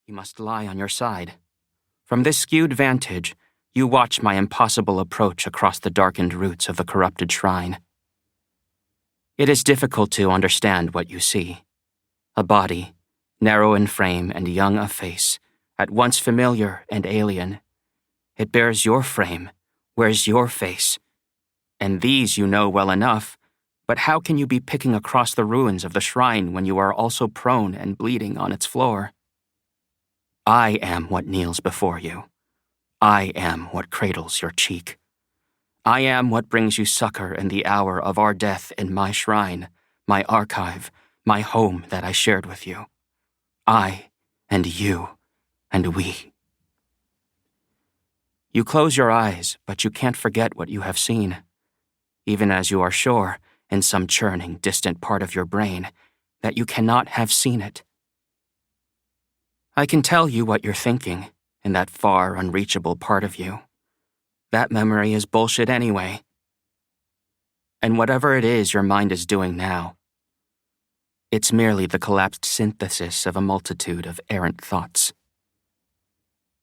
You must lie on your side. From this skewed vantage, you watch my impossible approach across the darkened roots of the corrupted shrine. It is difficult to understand what you see. A body, narrow in frame and young of face, at once familiar and alien. It bears your frame, wears your face. And these you know well enough, but how can you be picking across the ruins of the shrine when you are also prone and bleeding on its floor? I am what kneels before you. I am what cradles your cheek. I am what brings you succor in the hour of our death in my shrine, my archive, my home that I shared with you. I and you and we. You close your eyes, but you can't forget what you have seen, even as you are sure, in some churning, distant part of your brain, that you cannot have seen it. I can tell you what you're thinking in that far, unreachable part of you. That memory is bullshit anyway. And whatever it is your mind is doing now, it's merely the collapsed synthesis of a multitude of errant thoughts.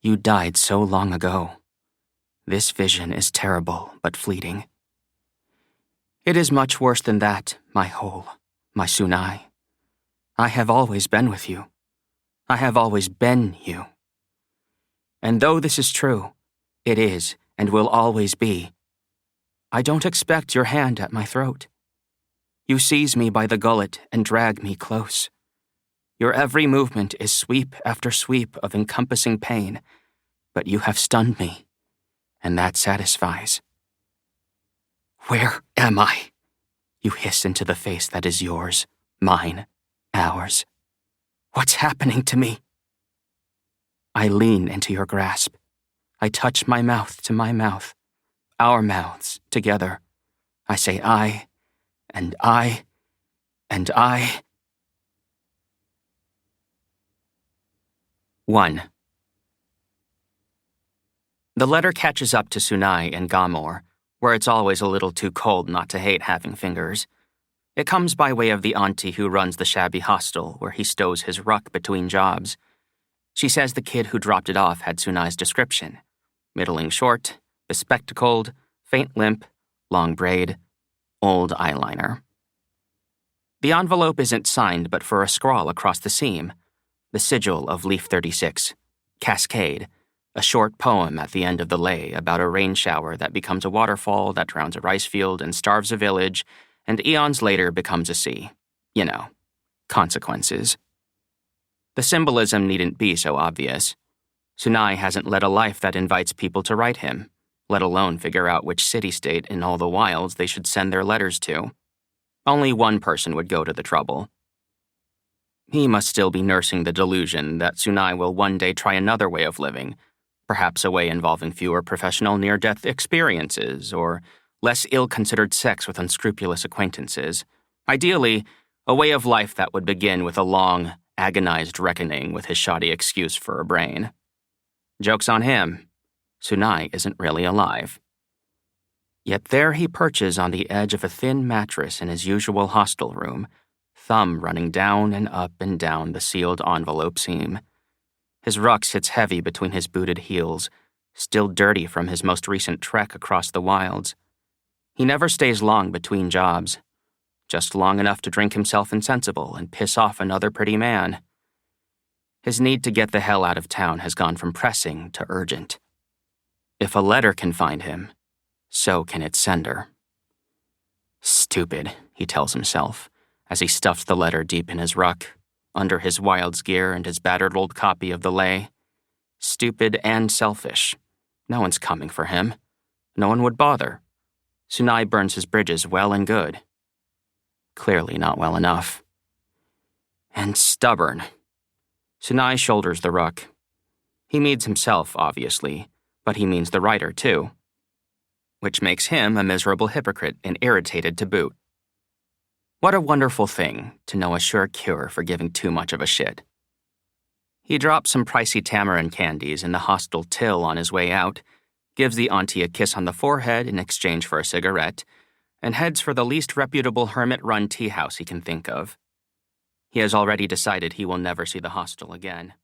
You died so long ago. This vision is terrible but fleeting. It is much worse than that, my whole, my Sunai. I have always been with you. I have always been you. And though this is true, it is and will always be. I don't expect your hand at my throat. You seize me by the gullet and drag me close. Your every movement is sweep after sweep of encompassing pain, but you have stunned me, and that satisfies. Where am I? You hiss into the face that is yours, mine, ours. What's happening to me? I lean into your grasp. I touch my mouth to my mouth, our mouths together. I say I, and I, and I. 1. The letter catches up to Sunai in Gamor, where it's always a little too cold not to hate having fingers. It comes by way of the auntie who runs the shabby hostel where he stows his ruck between jobs. She says the kid who dropped it off had Sunai's description. Middling short, bespectacled, faint limp, long braid, old eyeliner. The envelope isn't signed but for a scrawl across the seam. The sigil of Leaf 36, Cascade, a short poem at the end of the lay about a rain shower that becomes a waterfall that drowns a rice field and starves a village, and eons later becomes a sea. You know, consequences. The symbolism needn't be so obvious. Sunai hasn't led a life that invites people to write him, let alone figure out which city-state in all the wilds they should send their letters to. Only one person would go to the trouble. He must still be nursing the delusion that Sunai will one day try another way of living, perhaps a way involving fewer professional near-death experiences or less ill-considered sex with unscrupulous acquaintances. Ideally, a way of life that would begin with a long, agonized reckoning with his shoddy excuse for a brain. Joke's on him. Sunai isn't really alive. Yet there he perches on the edge of a thin mattress in his usual hostel room, thumb running down and up and down the sealed envelope seam. His ruck sits heavy between his booted heels, still dirty from his most recent trek across the wilds. He never stays long between jobs, just long enough to drink himself insensible and piss off another pretty man. His need to get the hell out of town has gone from pressing to urgent. If a letter can find him, so can its sender. Stupid, he tells himself, as he stuffs the letter deep in his ruck, under his Wilds gear and his battered old copy of the lay. Stupid and selfish. No one's coming for him. No one would bother. Sunai burns his bridges well and good. Clearly not well enough. And stubborn. Sunai shoulders the ruck. He means himself, obviously, but he means the writer, too. Which makes him a miserable hypocrite and irritated to boot. What a wonderful thing to know a sure cure for giving too much of a shit. He drops some pricey tamarind candies in the hostel till on his way out, gives the auntie a kiss on the forehead in exchange for a cigarette, and heads for the least reputable hermit-run tea house he can think of. He has already decided he will never see the hostel again.